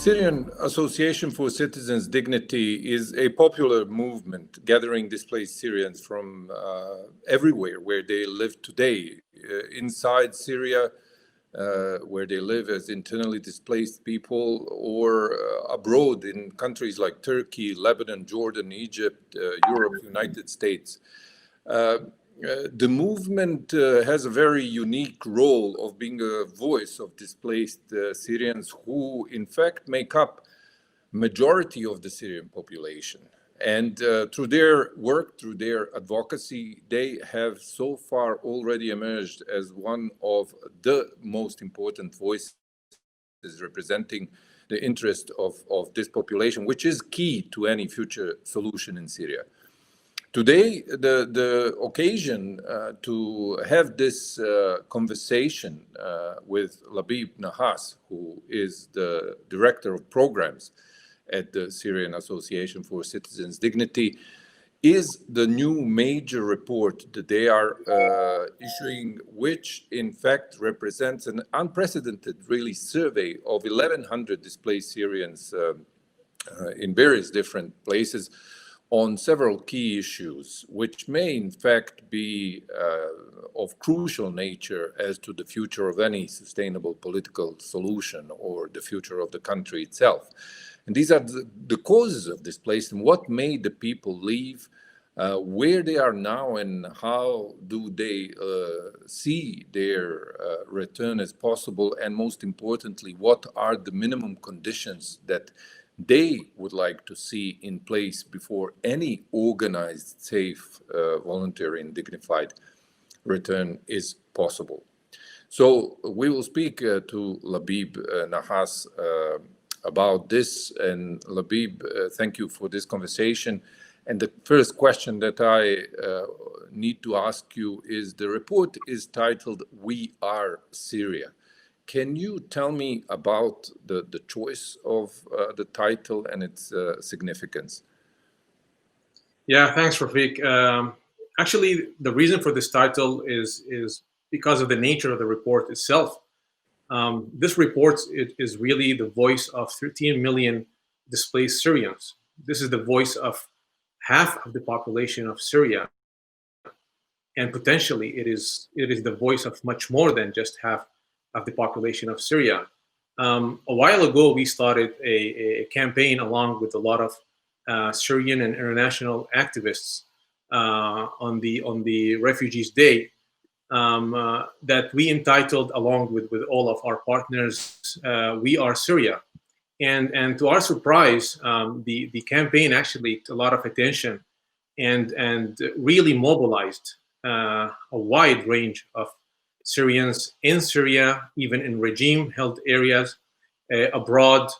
Syrian Association for Citizens' Dignity is a popular movement gathering displaced Syrians from everywhere where they live today, inside Syria, where they live as internally displaced people, or abroad in countries like Turkey, Lebanon, Jordan, Egypt, Europe, United States. The movement has a very unique role of being a voice of displaced Syrians who, in fact, make up majority of the Syrian population. And through their work, through their advocacy, they have so far already emerged as one of the most important voices representing the interest of this population, which is key to any future solution in Syria. Today, the occasion to have this conversation with Labib Nahhas, who is the Director of Programs at the Syrian Association for Citizens' Dignity, is the new major report that they are issuing, which in fact represents an unprecedented, really, survey of 1,100 displaced Syrians in various different places, on several key issues, which may in fact be of crucial nature as to the future of any sustainable political solution or the future of the country itself. And these are the causes of displacement, what made the people leave, where they are now, and how do they see their return as possible, and most importantly, what are the minimum conditions that they would like to see in place before any organized, safe, voluntary, and dignified return is possible. So we will speak to Labib Nahhas about this. And Labib, thank you for this conversation. And the first question that I need to ask you is, the report is titled "We Are Syria." Can you tell me about the choice of the title and its significance? Yeah, thanks, Refik. Actually, the reason for this title is because of the nature of the report itself. This report is really the voice of 13 million displaced Syrians. This is the voice of half of the population of Syria. And potentially it is the voice of much more than just half of the population of Syria. A while ago, we started a campaign along with a lot of Syrian and international activists on the Refugees Day that we entitled, along with all of our partners, "We Are Syria." And to our surprise, the campaign actually took a lot of attention and really mobilized a wide range of Syrians in Syria, even in regime-held areas, abroad.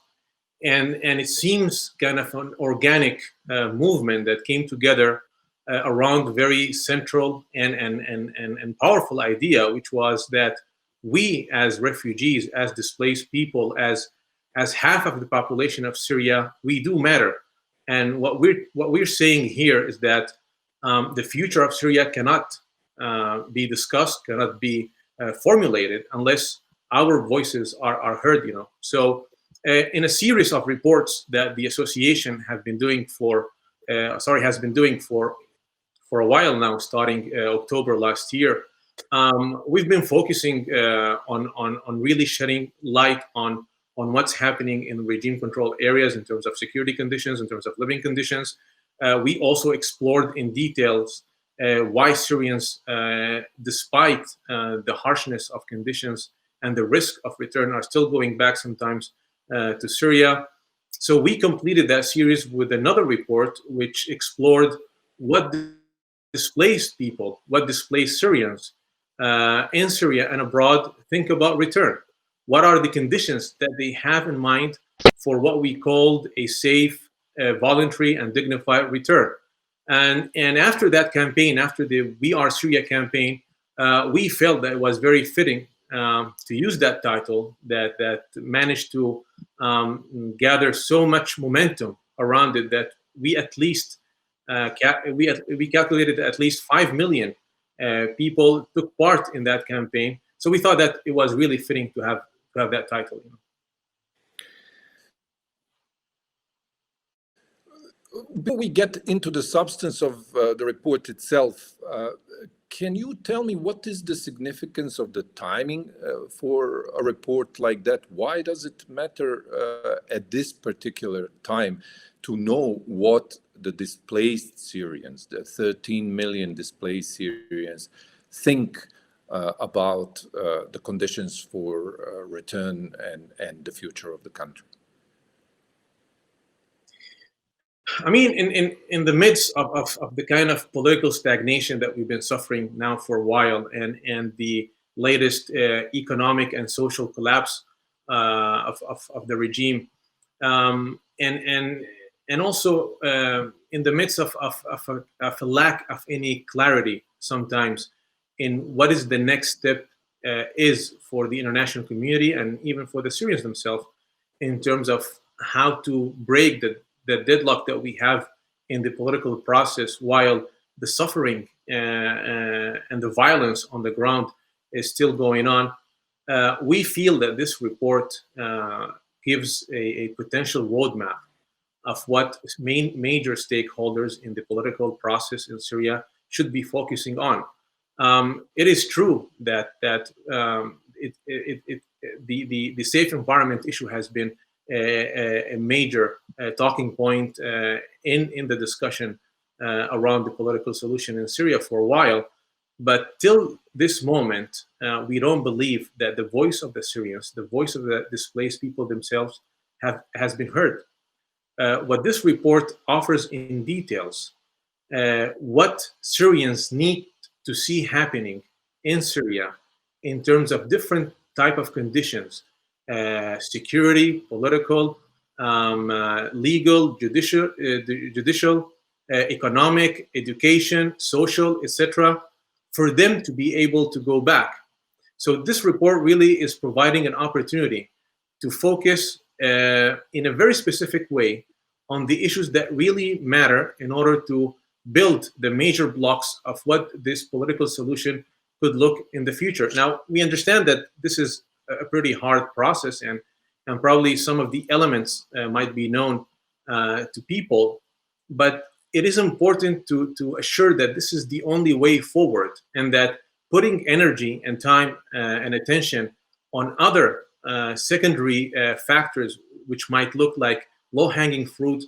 And it seems kind of an organic movement that came together around a very central and powerful idea, which was that we as refugees, as displaced people, as half of the population of Syria, we do matter. And what we're saying here is that the future of Syria cannot be discussed, cannot be formulated unless our voices are heard. So in a series of reports that the association has been doing for a while now, starting October last year, we've been focusing on really shedding light on what's happening in regime-controlled areas in terms of security conditions, in terms of living conditions. We also explored in details why Syrians, despite the harshness of conditions and the risk of return, are still going back sometimes to Syria. So we completed that series with another report which explored what displaced people, what displaced Syrians in Syria and abroad think about return. What are the conditions that they have in mind for what we called a safe, voluntary, and dignified return? And after that campaign, after the We Are Syria campaign, we felt that it was very fitting to use that title that managed to gather so much momentum around it that we at least we calculated at least 5 million people took part in that campaign. So we thought that it was really fitting to have that title. Before we get into the substance of the report itself, can you tell me what is the significance of the timing for a report like that? Why does it matter at this particular time to know what the displaced Syrians, the 13 million displaced Syrians, think about the conditions for return and the future of the country? I mean, in the midst of the kind of political stagnation that we've been suffering now for a while, and the latest economic and social collapse of the regime, and also in the midst of a lack of any clarity sometimes in what is the next step is for the international community and even for the Syrians themselves in terms of how to break the deadlock that we have in the political process while the suffering and the violence on the ground is still going on. We feel that this report gives a potential roadmap of what major stakeholders in the political process in Syria should be focusing on. It is true that the safe environment issue has been a major talking point in the discussion around the political solution in Syria for a while. But till this moment, we don't believe that the voice of the Syrians, the voice of the displaced people themselves, has been heard. What this report offers in details, what Syrians need to see happening in Syria in terms of different type of conditions, security, political, legal, judicial, economic, education, social, etc., for them to be able to go back. So this report really is providing an opportunity to focus in a very specific way on the issues that really matter in order to build the major blocks of what this political solution could look in the future. Now, we understand that this is a pretty hard process, and probably some of the elements might be known to people, but it is important to assure that this is the only way forward, and that putting energy and time and attention on other secondary factors, which might look like low-hanging fruit,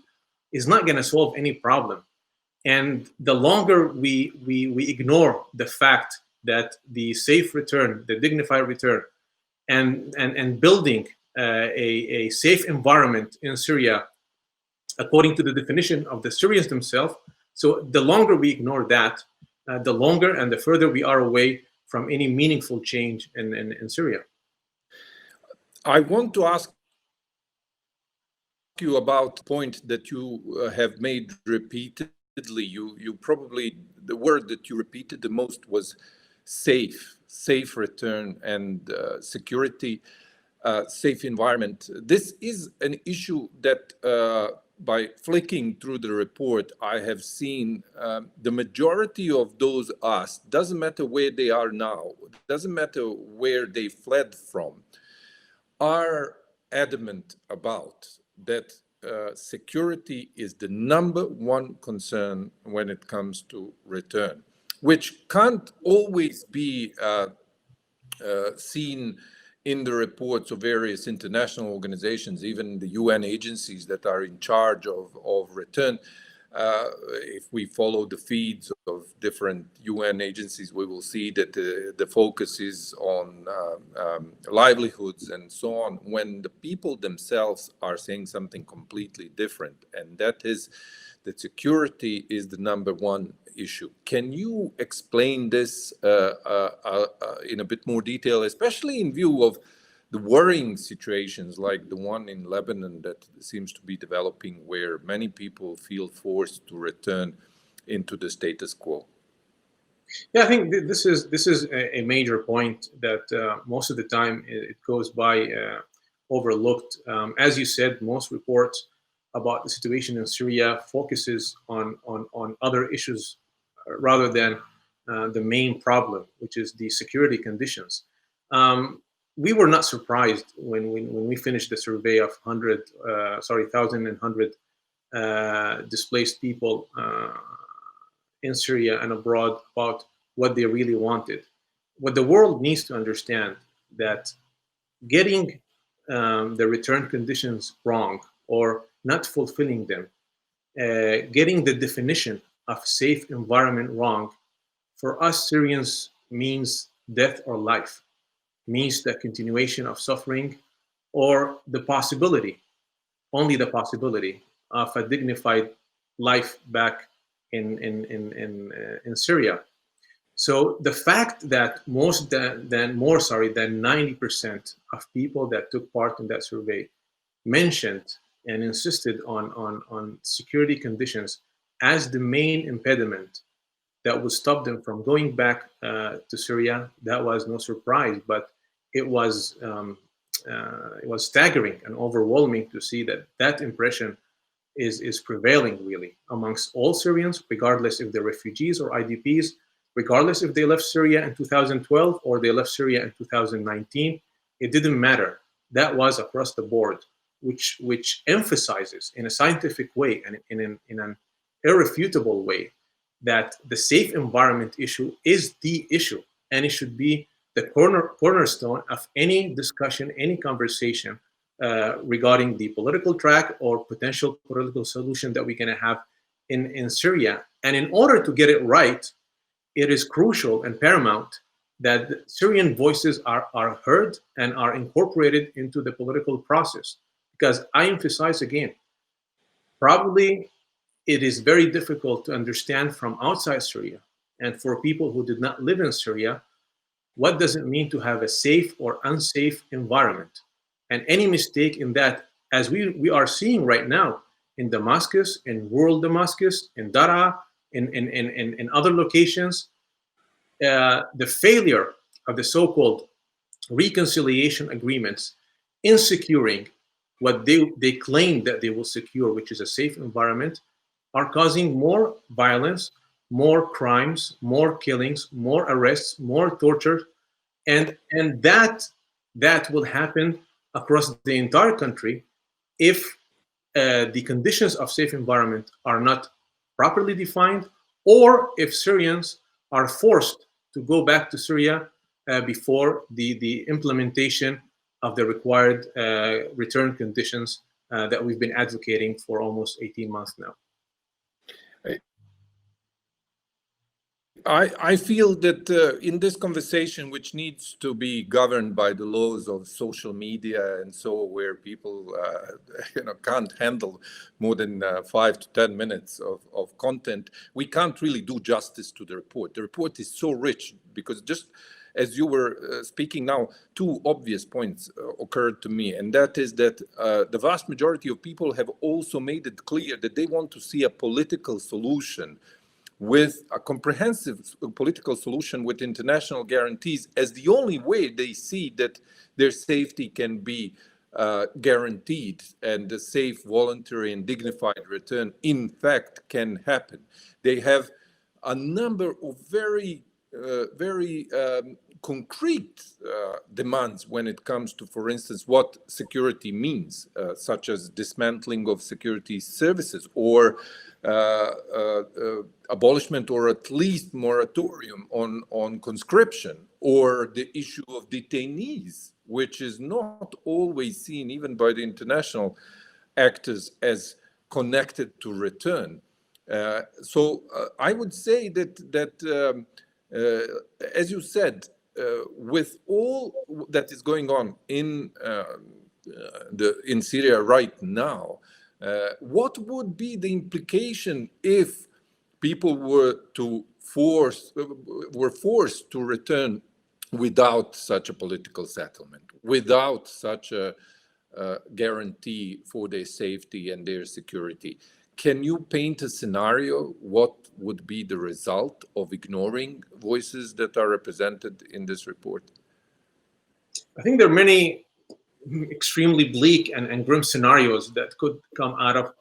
is not going to solve any problem. And the longer we ignore the fact that the safe return, the dignified return, and building a safe environment in Syria, according to the definition of the Syrians themselves, so the longer we ignore that, the longer and the further we are away from any meaningful change in Syria. I want to ask you about a point that you have made repeatedly. You probably, the word that you repeated the most was safe return and security, safe environment. This is an issue that by flicking through the report, I have seen the majority of those asked, doesn't matter where they are now, doesn't matter where they fled from, are adamant about that security is the #1 concern when it comes to return, which can't always be seen in the reports of various international organizations, even the UN agencies that are in charge of return. If we follow the feeds of different UN agencies, we will see that the focus is on livelihoods and so on, when the people themselves are saying something completely different, and that is that security is the #1 issue. Can you explain this in a bit more detail, especially in view of the worrying situations like the one in Lebanon that seems to be developing, where many people feel forced to return into the status quo? Yeah, I think this is a major point that most of the time it goes by overlooked. As you said, most reports about the situation in Syria focuses on other issues rather than the main problem, which is the security conditions. We were not surprised when we finished the survey of 1,100 displaced people in Syria and abroad about what they really wanted. What the world needs to understand that getting the return conditions wrong or not fulfilling them, getting the definition of safe environment wrong, for us Syrians means death or life, means the continuation of suffering or the possibility, only the possibility of a dignified life back in Syria. So the fact that than 90% of people that took part in that survey mentioned and insisted on security conditions as the main impediment that would stop them from going back to Syria, that was no surprise, but it was staggering and overwhelming to see that impression is prevailing really amongst all Syrians, regardless if they're refugees or IDPs, regardless if they left Syria in 2012 or they left Syria in 2019. It didn't matter. That was across the board, which emphasizes in a scientific way and in an irrefutable way that the safe environment issue is the issue, and it should be the cornerstone of any discussion, any conversation regarding the political track or potential political solution that we're going to have in Syria. And in order to get it right, it is crucial and paramount that Syrian voices are heard and are incorporated into the political process. Because I emphasize again, probably it is very difficult to understand from outside Syria and for people who did not live in Syria, what does it mean to have a safe or unsafe environment? And any mistake in that, as we are seeing right now in Damascus, in rural Damascus, in Daraa, in other locations, the failure of the so-called reconciliation agreements in securing what they claim that they will secure, which is a safe environment, are causing more violence, more crimes, more killings, more arrests, more torture, and that will happen across the entire country if the conditions of safe environment are not properly defined, or if Syrians are forced to go back to Syria before the implementation of the required return conditions that we've been advocating for almost 18 months now. I feel that in this conversation, which needs to be governed by the laws of social media and so, where people can't handle more than 5 to 10 minutes of content, we can't really do justice to the report. The report is so rich because, just as you were speaking now, two obvious points occurred to me, and that is that the vast majority of people have also made it clear that they want to see a political solution, with a comprehensive political solution with international guarantees as the only way they see that their safety can be guaranteed and the safe, voluntary and return in fact can happen. They have a number of very concrete demands when it comes to, for instance, what security means, such as dismantling of security services or abolishment or at least moratorium on conscription, or the issue of detainees, which is not always seen even by the international actors as connected to return. So I would say that as you said, with all that is going on in Syria right now, what would be the implication if people were forced to return without such a political settlement, without such a guarantee for their safety and their security? Can you paint a scenario what would be the result of ignoring voices that are represented in this report? I think there are many extremely bleak and grim scenarios that could come out of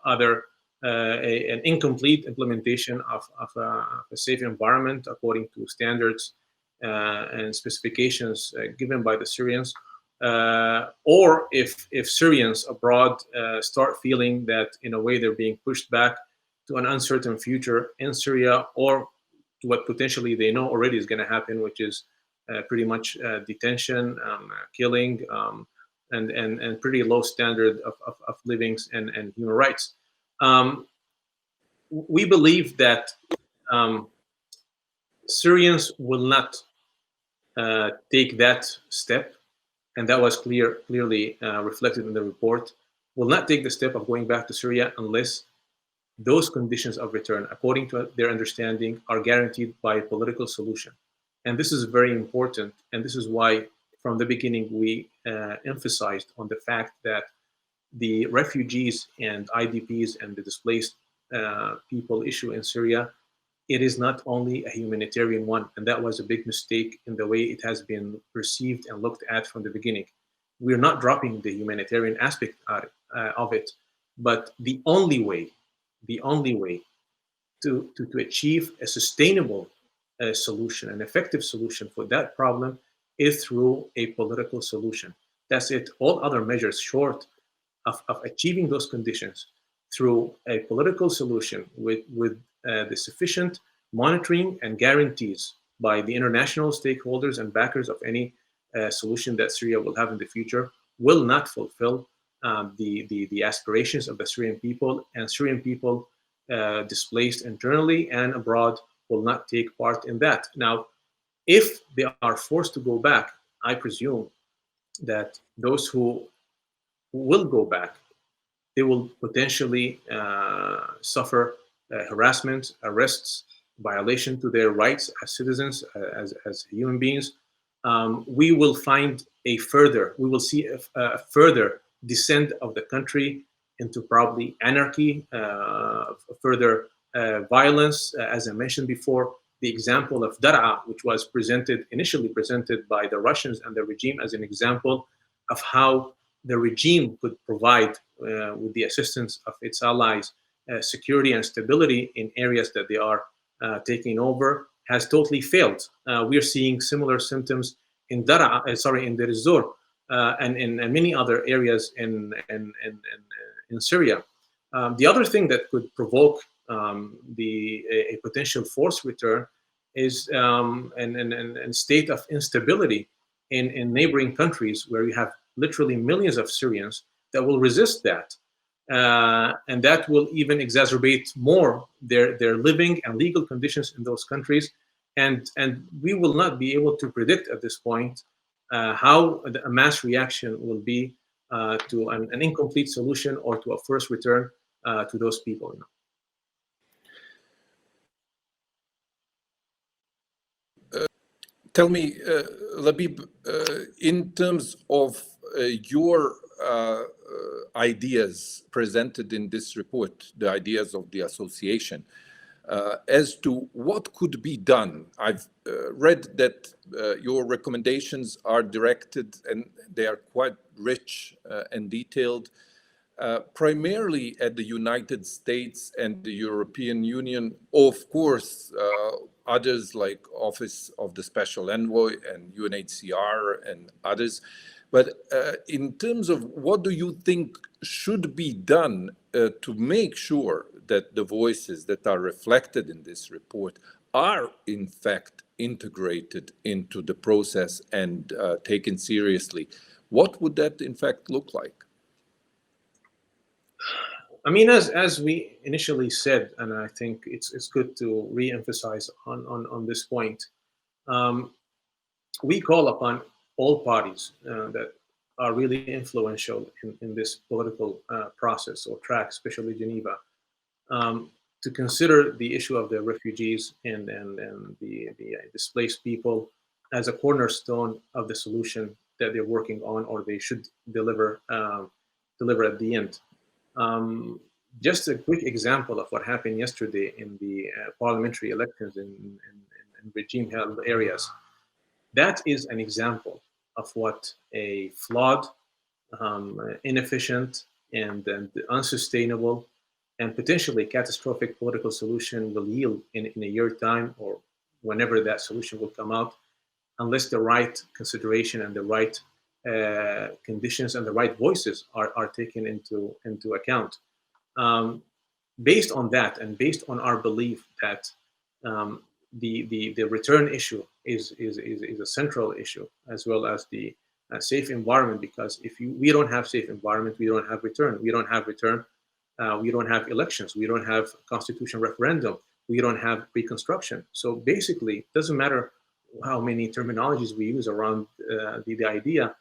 an incomplete implementation of a safe environment according to standards and specifications given by the Syrians. or if Syrians abroad start feeling that in a way they're being pushed back to an uncertain future in Syria, or to what potentially they know already is going to happen, which is pretty much detention, killing, and pretty low standard of livings and human rights. We believe that Syrians will not take that step, and that was clearly reflected in the report, will not take the step of going back to Syria unless those conditions of return, according to their understanding, are guaranteed by a political solution. And this is very important, and this is why from the beginning we emphasized on the fact that the refugees and IDPs and the displaced people issue in Syria, it is not only a humanitarian one, and that was a big mistake in the way it has been perceived and looked at from the beginning. We're not dropping the humanitarian aspect of it, but the only way to achieve a sustainable solution, an effective solution for that problem, is through a political solution. That's it. All other measures short of achieving those conditions through a political solution with the sufficient monitoring and guarantees by the international stakeholders and backers of any solution that Syria will have in the future will not fulfill the aspirations of the Syrian people, and Syrian people displaced internally and abroad will not take part in that. Now, if they are forced to go back, I presume that those who will go back, they will potentially suffer harassment, arrests, violation to their rights as citizens, as human beings. We will see a further descent of the country into probably anarchy, further violence. As I mentioned before, the example of Dar'a, which was initially presented by the Russians and the regime as an example of how the regime could provide, with the assistance of its allies, security and stability in areas that they are taking over, has totally failed. We are seeing similar symptoms in Dar'a, in Deir ez-Zor, and in many other areas in Syria. The other thing that could provoke a potential forced return is a state of instability in neighboring countries where you have literally millions of Syrians that will resist that. And that will even exacerbate more their living and legal conditions in those countries. And we will not be able to predict at this point how a mass reaction will be to an incomplete solution or to a first return to those people. Tell me, Labib, in terms of your ideas presented in this report, the ideas of the association, as to what could be done. I've read that your recommendations are directed, and they are quite rich and detailed, primarily at the United States and the European Union, of course, others like Office of the Special Envoy and UNHCR and others. But in terms of what do you think should be done to make sure that the voices that are reflected in this report are in fact integrated into the process and taken seriously, what would that in fact look like? I mean, as we initially said, and I think it's good to re-emphasize on this point, we call upon all parties that are really influential in this political process or track, especially Geneva, to consider the issue of the refugees and the displaced people as a cornerstone of the solution that they're working on, or they should deliver at the end. Just a quick example of what happened yesterday in the parliamentary elections in regime-held areas. That is an example of what a flawed, inefficient, and unsustainable, and potentially catastrophic political solution will yield in a year's time, or whenever that solution will come out, unless the right consideration and the right conditions and the right voices are taken into account. Based on that, and based on our belief that the return issue is a central issue, as well as the safe environment, because if we don't have safe environment, we don't have return. We don't have return, we don't have elections. We don't have constitutional referendum. We don't have reconstruction. So basically, it doesn't matter how many terminologies we use around the idea.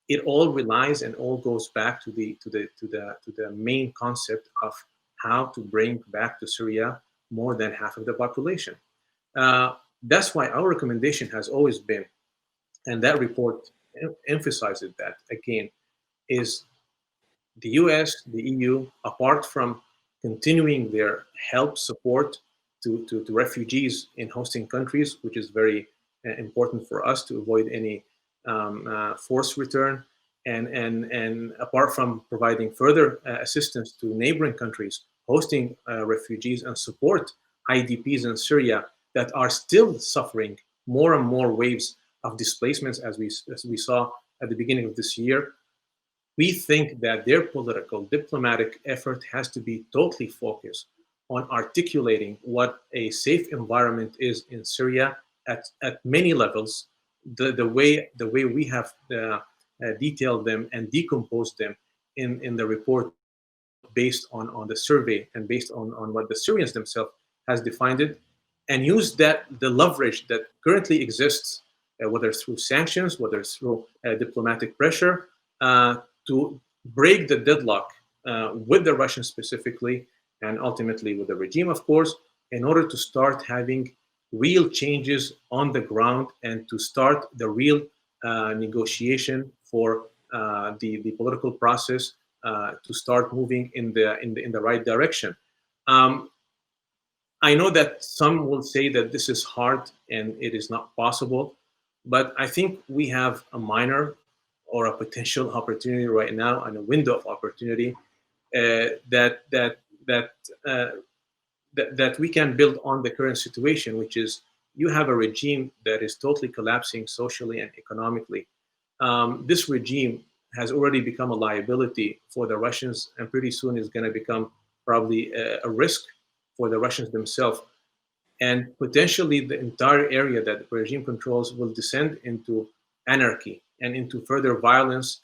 It all relies and all goes back to the main concept of how to bring back to Syria more than half of the population. That's why our recommendation has always been, and that report emphasizes that again, is the US, the EU, apart from continuing their help support to refugees in hosting countries, which is very important for us to avoid any forced return, and apart from providing further assistance to neighboring countries hosting refugees and support IDPs in Syria that are still suffering more and more waves of displacements, as we saw at the beginning of this year. We think that their political, diplomatic effort has to be totally focused on articulating what a safe environment is in Syria at many levels, the way we have detailed them and decomposed them in the report, based on the survey and based on what the Syrians themselves has defined it, and use the leverage that currently exists, whether through sanctions, whether through diplomatic pressure, to break the deadlock with the Russians specifically, and ultimately with the regime, of course, in order to start having real changes on the ground and to start the real negotiation for the political process to start moving in the right direction. I know that some will say that this is hard and it is not possible, but I think we have a minor or a potential opportunity right now, and a window of opportunity that we can build on the current situation, which is you have a regime that is totally collapsing socially and economically. This regime has already become a liability for the Russians, and pretty soon is going to become probably a risk for the Russians themselves. And potentially the entire area that the regime controls will descend into anarchy and into further violence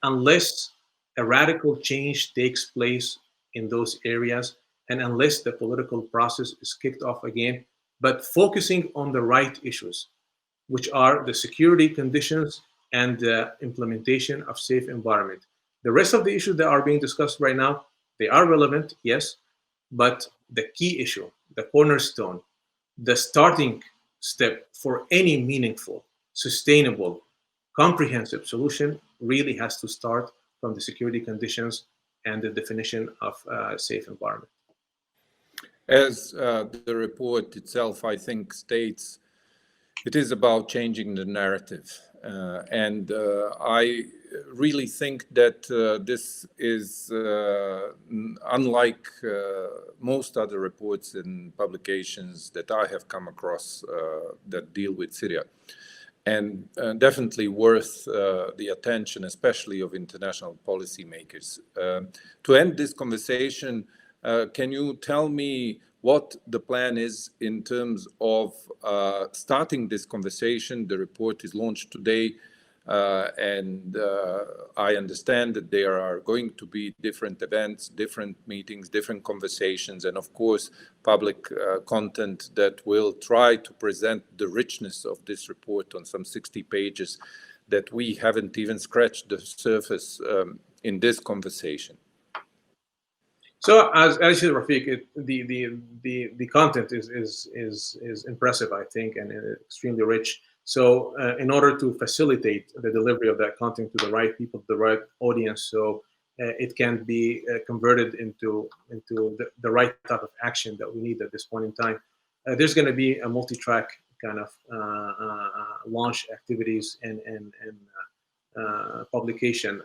unless a radical change takes place in those areas, and unless the political process is kicked off again, but focusing on the right issues, which are the security conditions and the implementation of safe environment. The rest of the issues that are being discussed right now, they are relevant, yes, but the key issue, the cornerstone, the starting step for any meaningful, sustainable, comprehensive solution really has to start from the security conditions and the definition of safe environment. As the report itself, I think, states, it is about changing the narrative. And I really think that this is unlike most other reports and publications that I have come across that deal with Syria, and definitely worth the attention, especially of international policymakers. To end this conversation, can you tell me what the plan is in terms of starting this conversation? The report is launched today, and I understand that there are going to be different events, different meetings, different conversations, and of course, public content that will try to present the richness of this report on some 60 pages that we haven't even scratched the surface in this conversation. So, as you said, Refik, the content is impressive, I think, and extremely rich. So, in order to facilitate the delivery of that content to the right people, the right audience, so it can be converted into the right type of action that we need at this point in time, there's going to be a multi-track kind of launch activities and publication.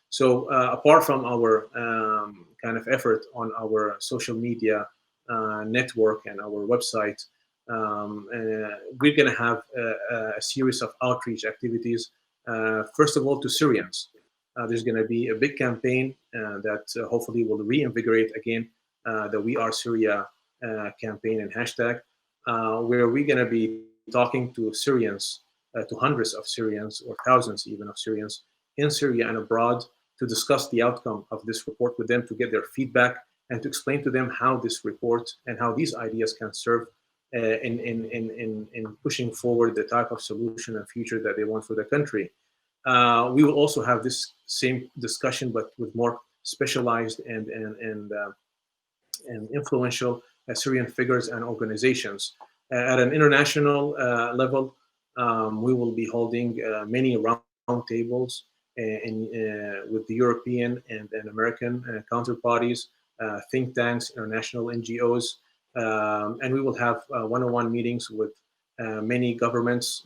So apart from our kind of effort on our social media network and our website, we're going to have a series of outreach activities first of all, to Syrians. There's going to be a big campaign that hopefully will reinvigorate again the We Are Syria campaign and hashtag, where we're going to be talking to Syrians, to hundreds of Syrians or thousands even of Syrians in Syria and abroad, to discuss the outcome of this report with them, to get their feedback, and to explain to them how this report and how these ideas can serve in pushing forward the type of solution and future that they want for the country. We will also have this same discussion, but with more specialized and influential Syrian figures and organizations. At an international level, we will be holding many roundtables with the European and American counterparties, think tanks, international NGOs, and we will have one-on-one meetings with many governments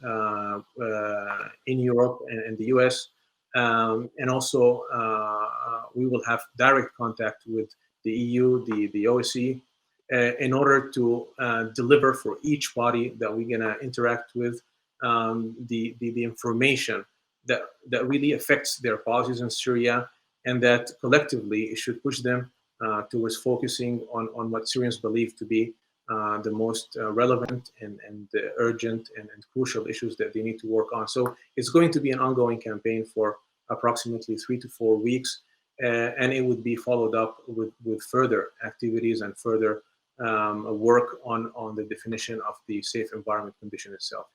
in Europe and the US, and also we will have direct contact with the EU, the OSCE, in order to deliver for each body that we're going to interact with the information that really affects their policies in Syria, and that collectively it should push them towards focusing on what Syrians believe to be the most relevant and urgent and crucial issues that they need to work on. So it's going to be an ongoing campaign for approximately 3 to 4 weeks, and it would be followed up with further activities and further work on the definition of the safe environment condition itself.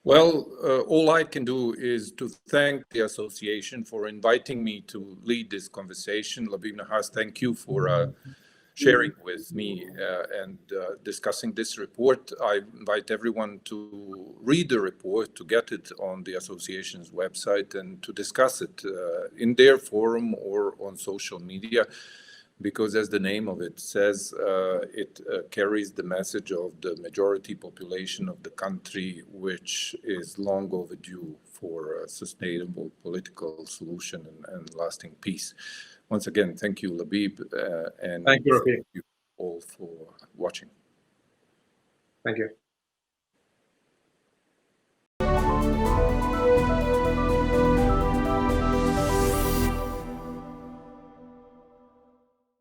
Well, all I can do is to thank the association for inviting me to lead this conversation. Labib Nahhas, thank you for sharing with me and discussing this report. I invite everyone to read the report, to get it on the association's website, and to discuss it in their forum or on social media, because as the name of it says, it carries the message of the majority population of the country, which is long overdue for a sustainable political solution and lasting peace. Once again, thank you, Labib, and thank you, Refik. Thank you all for watching. Thank you.